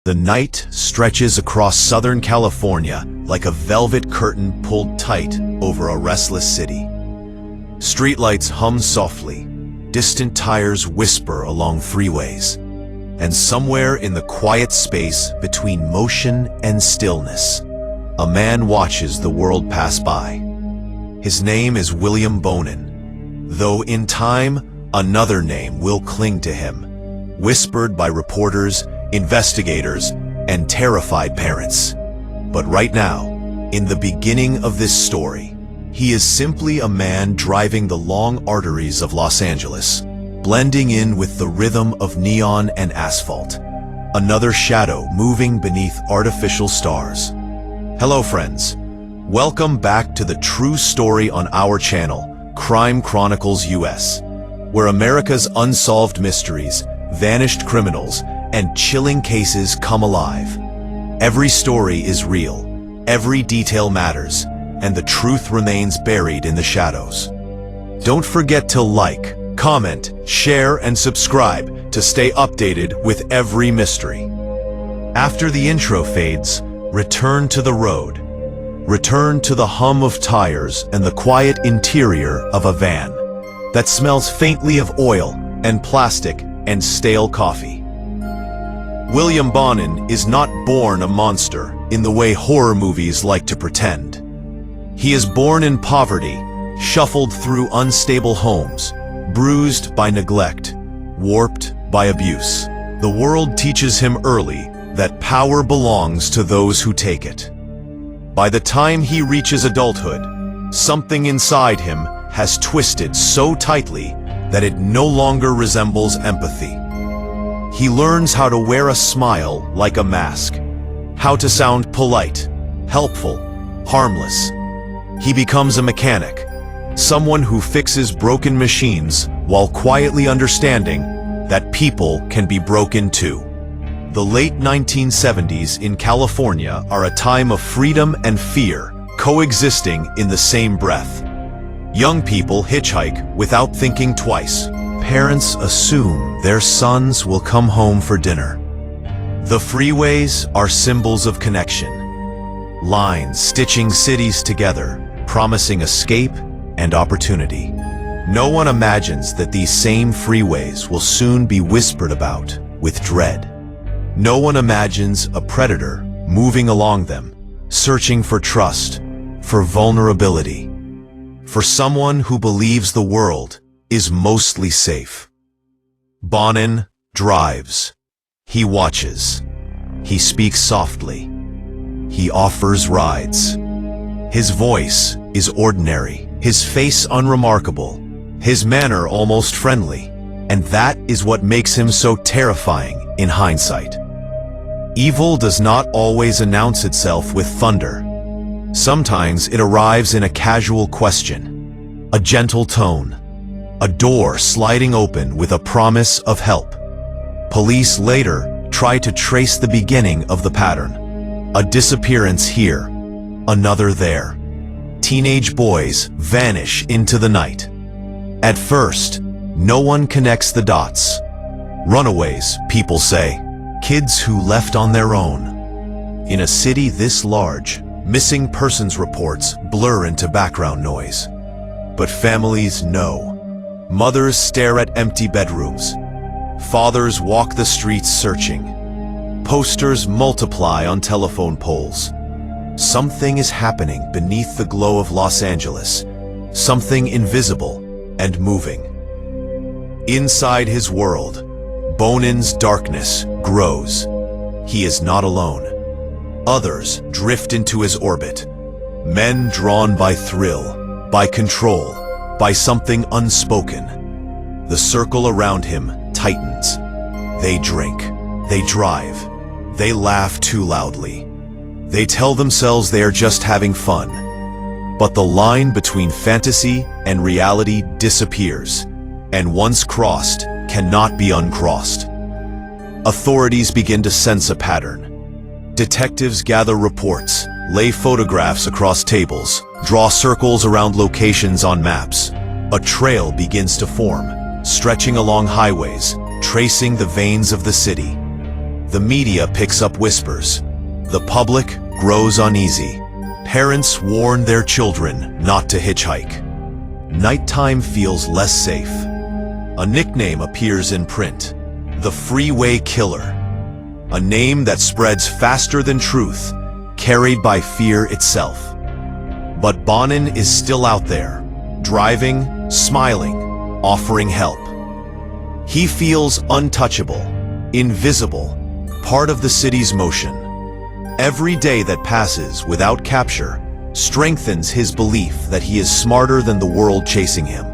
The night stretches across Southern California like a velvet curtain pulled tight over a restless city. Streetlights hum softly, distant tires whisper along freeways, and somewhere in the quiet space between motion and stillness, a man watches the world pass by. His name is William Bonin, though in time another name will cling to him, whispered by reporters, investigators, and terrified parents. But right now, in the beginning of this story, he is simply a man driving the long arteries of Los Angeles, blending in with the rhythm of neon and asphalt, another shadow moving beneath artificial stars. Hello friends, welcome back to the true story on our channel, Crime Chronicles US, where America's unsolved mysteries, vanished criminals, and chilling cases come alive. Every story is real, every detail matters, and the truth remains buried in the shadows. Don't forget to like, comment, share, and subscribe to stay updated with every mystery. After the intro fades, return to the road. Return to the hum of tires and the quiet interior of a van that smells faintly of oil and plastic and stale coffee. William Bonin is not born a monster in the way horror movies like to pretend. He is born in poverty, shuffled through unstable homes, bruised by neglect, warped by abuse. The world teaches him early that power belongs to those who take it. By the time he reaches adulthood, something inside him has twisted so tightly that it no longer resembles empathy. He learns how to wear a smile like a mask, how to sound polite, helpful, harmless. He becomes a mechanic, someone who fixes broken machines while quietly understanding that people can be broken too. The late 1970s in California are a time of freedom and fear coexisting in the same breath. Young people hitchhike without thinking twice. Parents assume their sons will come home for dinner. The freeways are symbols of connection, lines stitching cities together, promising escape and opportunity. No one imagines that these same freeways will soon be whispered about with dread. No one imagines a predator moving along them, searching for trust, for vulnerability, for someone who believes the world is mostly safe. Bonin drives. He watches. He speaks softly. He offers rides. His voice is ordinary, his face unremarkable, his manner almost friendly, and that is what makes him so terrifying in hindsight. Evil does not always announce itself with thunder. Sometimes it arrives in a casual question, a gentle tone, a door sliding open with a promise of help. Police later try to trace the beginning of the pattern. A disappearance here, another there. Teenage boys vanish into the night. At first, no one connects the dots. Runaways, people say. Kids who left on their own. In a city this large, missing persons reports blur into background noise. But families know. Mothers stare at empty bedrooms. Fathers walk the streets searching. Posters multiply on telephone poles. Something is happening beneath the glow of Los Angeles. Something invisible and moving. Inside his world, Bonin's darkness grows. He is not alone. Others drift into his orbit. Men drawn by thrill, by control, by something unspoken. The circle around him tightens. They drink, they drive, they laugh too loudly. They tell themselves they are just having fun. But the line between fantasy and reality disappears, and once crossed, cannot be uncrossed. Authorities begin to sense a pattern. Detectives gather reports, lay photographs across tables, draw circles around locations on maps. A trail begins to form, stretching along highways, tracing the veins of the city. The media picks up whispers. The public grows uneasy. Parents warn their children not to hitchhike. Nighttime feels less safe. A nickname appears in print: the Freeway Killer. A name that spreads faster than truth, carried by fear itself. But Bonin is still out there, driving, smiling, offering help. He feels untouchable, invisible, part of the city's motion. Every day that passes without capture strengthens his belief that he is smarter than the world chasing him.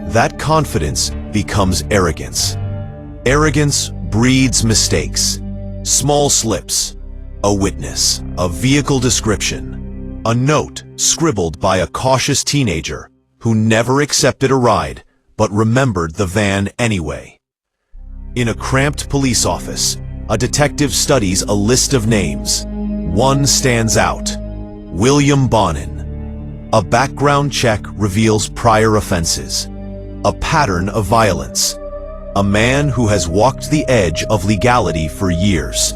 That confidence becomes arrogance. Arrogance breeds mistakes, small slips, a witness, a vehicle description, a note scribbled by a cautious teenager who never accepted a ride but remembered the van anyway. In a cramped police office, a detective studies a list of names. One stands out: William Bonin. A background check reveals prior offenses, a pattern of violence, a man who has walked the edge of legality for years.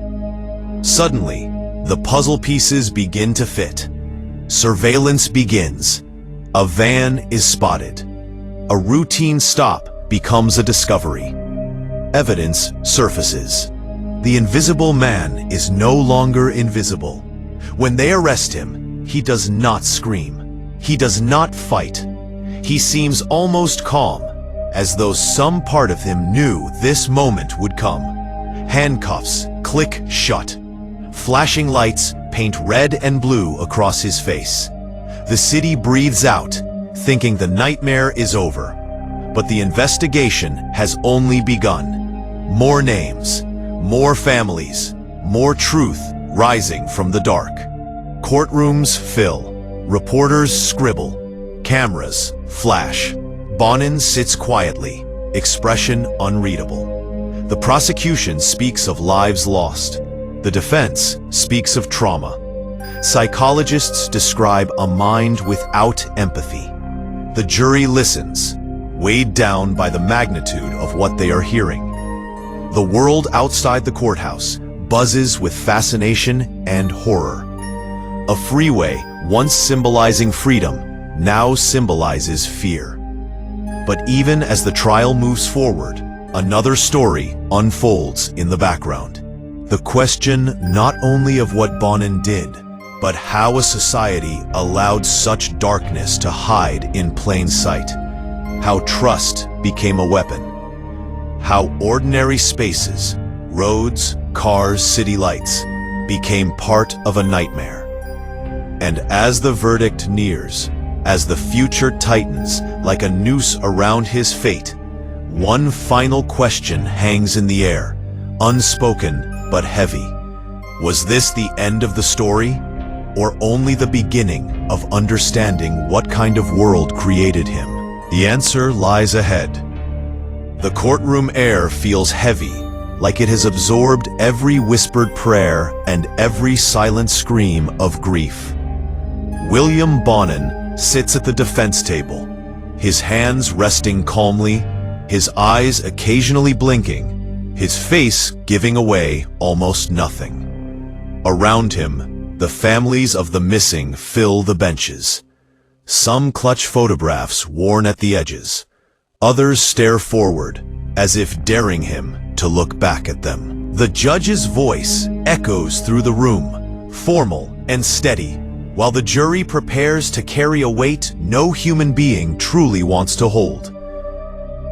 Suddenly, the puzzle pieces begin to fit. Surveillance begins. A van is spotted. A routine stop becomes a discovery. Evidence surfaces. The invisible man is no longer invisible. When they arrest him, he does not scream. He does not fight. He seems almost calm, as though some part of him knew this moment would come. Handcuffs click shut. Flashing lights paint red and blue across his face. The city breathes out, thinking the nightmare is over. But the investigation has only begun. More names, more families, more truth rising from the dark. Courtrooms fill. Reporters scribble. Cameras flash. Bonin sits quietly, expression unreadable. The prosecution speaks of lives lost. The defense speaks of trauma. Psychologists describe a mind without empathy. The jury listens, weighed down by the magnitude of what they are hearing. The world outside the courthouse buzzes with fascination and horror. A freeway, once symbolizing freedom, now symbolizes fear. But even as the trial moves forward, another story unfolds in the background. The question not only of what Bonin did, but how a society allowed such darkness to hide in plain sight. How trust became a weapon. How ordinary spaces, roads, cars, city lights, became part of a nightmare. And as the verdict nears, as the future tightens like a noose around his fate, one final question hangs in the air, unspoken but heavy. Was this the end of the story, or only the beginning of understanding what kind of world created him? The answer lies ahead. The courtroom air feels heavy, like it has absorbed every whispered prayer and every silent scream of grief. William Bonin sits at the defense table, his hands resting calmly, his eyes occasionally blinking, his face giving away almost nothing. Around him, the families of the missing fill the benches. Some clutch photographs worn at the edges. Others stare forward, as if daring him to look back at them. The judge's voice echoes through the room, formal and steady, while the jury prepares to carry a weight no human being truly wants to hold.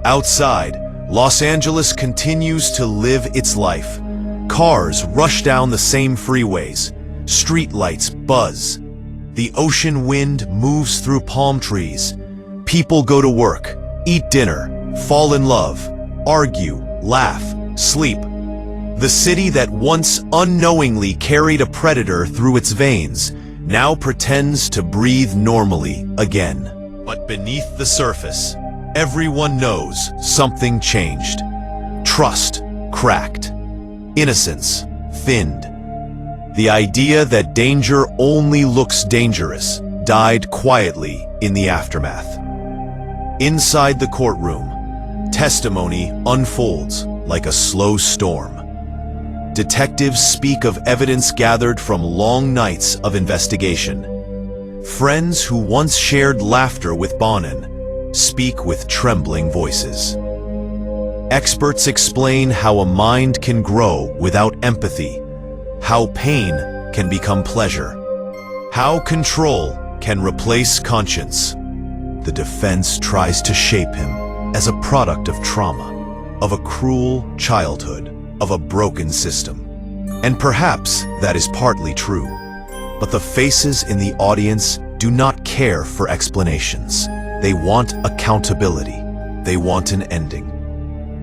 Outside, Los Angeles continues to live its life. Cars rush down the same freeways. Streetlights buzz. The ocean wind moves through palm trees. People go to work, eat dinner, fall in love, argue, laugh, sleep. The city that once unknowingly carried a predator through its veins now pretends to breathe normally again. But beneath the surface, everyone knows something changed. Trust cracked. Innocence thinned. The idea that danger only looks dangerous died quietly in the aftermath. Inside the courtroom, testimony unfolds like a slow storm. Detectives speak of evidence gathered from long nights of investigation. Friends who once shared laughter with Bonin speak with trembling voices. Experts explain how a mind can grow without empathy, how pain can become pleasure, how control can replace conscience. The defense tries to shape him as a product of trauma, of a cruel childhood, of a broken system. And perhaps that is partly true. But the faces in the audience do not care for explanations. They want accountability. They want an ending.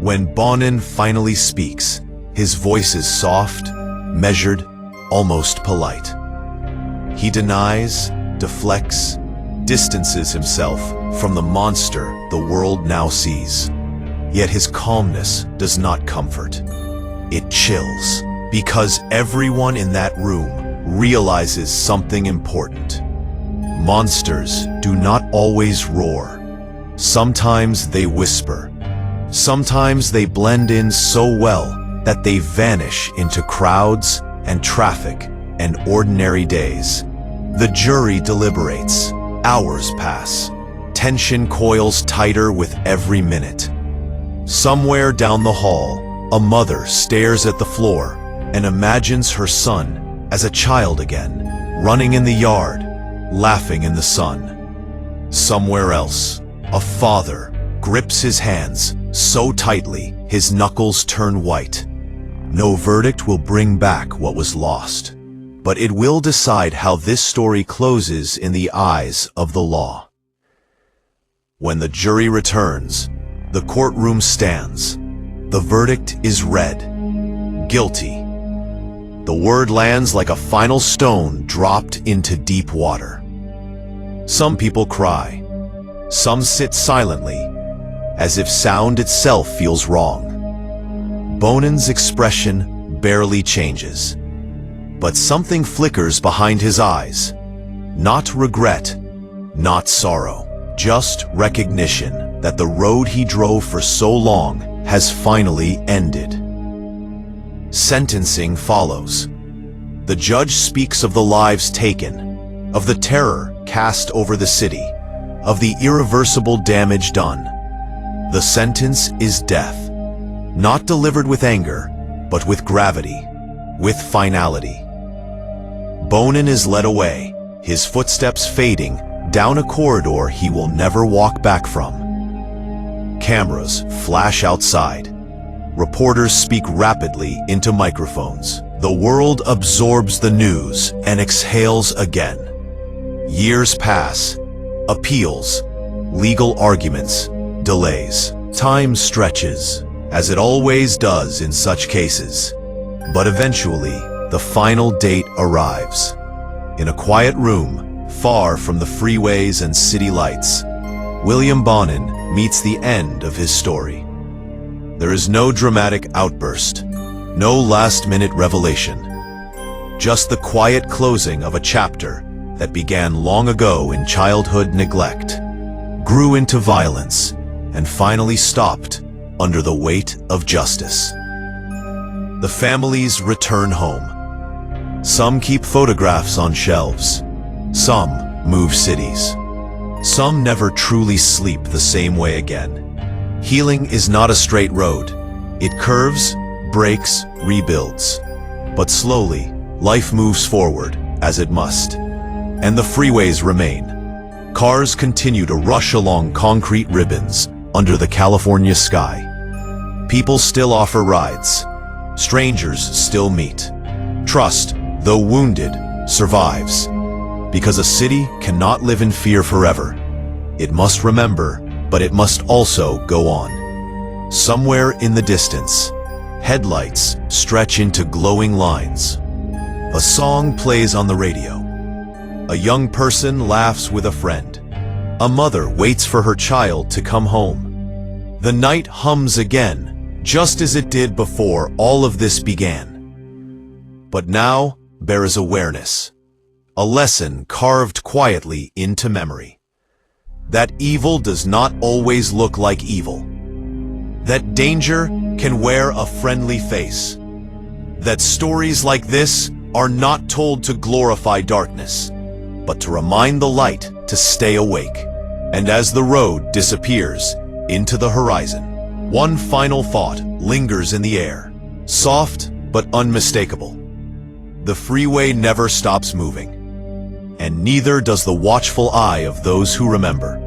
When Bonin finally speaks, his voice is soft, measured, almost polite. He denies, deflects, distances himself from the monster the world now sees. Yet his calmness does not comfort. It chills, because everyone in that room realizes something important. Monsters do not always roar. Sometimes they whisper. Sometimes they blend in so well that they vanish into crowds and traffic and ordinary days. The jury deliberates. Hours pass. Tension coils tighter with every minute. Somewhere down the hall, a mother stares at the floor and imagines her son as a child again, running in the yard, laughing in the sun. Somewhere else, a father grips his hands so tightly his knuckles turn white. No verdict will bring back what was lost, but it will decide how this story closes in the eyes of the law. When the jury returns, the courtroom stands. The verdict is read. Guilty. The word lands like a final stone dropped into deep water. Some people cry. Some sit silently, as if sound itself feels wrong. Bonin's expression barely changes, but something flickers behind his eyes. Not regret, not sorrow, just recognition that the road he drove for so long has finally ended. Sentencing follows. The judge speaks of the lives taken, of the terror cast over the city, of the irreversible damage done. The sentence is death, not delivered with anger, but with gravity, with finality. Bonin is led away, his footsteps fading down a corridor he will never walk back from. Cameras flash outside. Reporters speak rapidly into microphones. The world absorbs the news and exhales again. Years pass. Appeals, legal arguments, delays. Time stretches, as it always does in such cases. But eventually, the final date arrives. In a quiet room, far from the freeways and city lights, William Bonin meets the end of his story. There is no dramatic outburst, no last-minute revelation. Just the quiet closing of a chapter that began long ago in childhood neglect, grew into violence, and finally stopped under the weight of justice. The families return home. Some keep photographs on shelves. Some move cities. Some never truly sleep the same way again. Healing is not a straight road. It curves, breaks, rebuilds. But slowly, life moves forward, as it must. And the freeways remain. Cars continue to rush along concrete ribbons under the California sky. People still offer rides. Strangers still meet. Trust, though wounded, survives. Because a city cannot live in fear forever. It must remember, but it must also go on. Somewhere in the distance, headlights stretch into glowing lines. A song plays on the radio. A young person laughs with a friend. A mother waits for her child to come home. The night hums again, just as it did before all of this began. But now there is awareness. A lesson carved quietly into memory. That evil does not always look like evil. That danger can wear a friendly face. that stories like this are not told to glorify darkness, but to remind the light to stay awake. And as the road disappears into the horizon, one final thought lingers in the air, soft but unmistakable. The freeway never stops moving, and neither does the watchful eye of those who remember.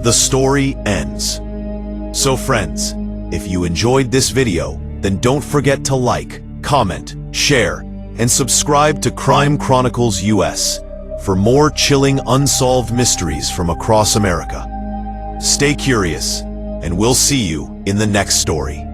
The story ends. So friends, if you enjoyed this video, then don't forget to like, comment, share, and subscribe to Crime Chronicles US for more chilling unsolved mysteries from across America. Stay curious, and we'll see you in the next story.